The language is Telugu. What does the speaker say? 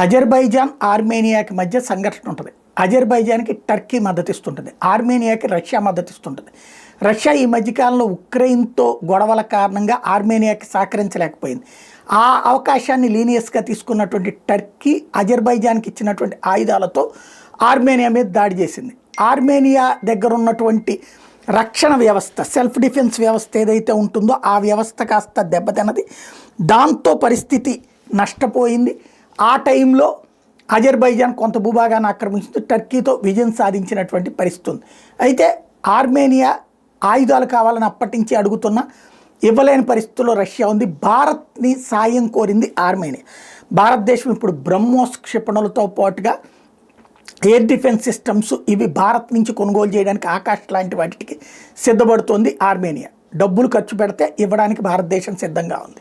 అజర్బైజాన్ ఆర్మేనియాకి మధ్య సంఘర్షణ ఉంటుంది. అజర్బైజాన్కి టర్కీ మద్దతు ఇస్తుంటుంది, ఆర్మేనియాకి రష్యా మద్దతు ఇస్తుంటుంది. రష్యా ఈ మధ్యకాలంలో ఉక్రెయిన్తో గొడవల కారణంగా ఆర్మేనియాకి సహకరించలేకపోయింది. ఆ అవకాశాన్ని లీనియస్గా తీసుకున్నటువంటి టర్కీ అజర్బైజాన్కి ఇచ్చినటువంటి ఆయుధాలతో ఆర్మేనియా మీద దాడి చేసింది. ఆర్మేనియా దగ్గర ఉన్నటువంటి రక్షణ వ్యవస్థ, సెల్ఫ్ డిఫెన్స్ వ్యవస్థ ఏదైతే ఉంటుందో ఆ వ్యవస్థ కాస్త దెబ్బతిన్నది. దాంతో పరిస్థితి నష్టపోయింది. ఆ టైంలో అజర్బైజాన్ కొంత భూభాగాన్ని ఆక్రమించి టర్కీతో విజయం సాధించినటువంటి పరిస్థితి ఉంది. అయితే ఆర్మేనియా ఆయుధాలు కావాలని అప్పటి నుంచి అడుగుతున్నా ఇవ్వలేని పరిస్థితుల్లో రష్యా ఉంది. భారత్ని సాయం కోరింది ఆర్మేనియా. భారతదేశం ఇప్పుడు బ్రహ్మోస్ క్షిపణులతో పాటుగా ఎయిర్ డిఫెన్స్ సిస్టమ్స్ ఇవి భారత్ నుంచి కొనుగోలు చేయడానికి ఆకాశ్ లాంటి వాటికి సిద్ధపడుతోంది ఆర్మేనియా. డబ్బులు ఖర్చు పెడితే ఇవ్వడానికి భారతదేశం సిద్ధంగా ఉంది.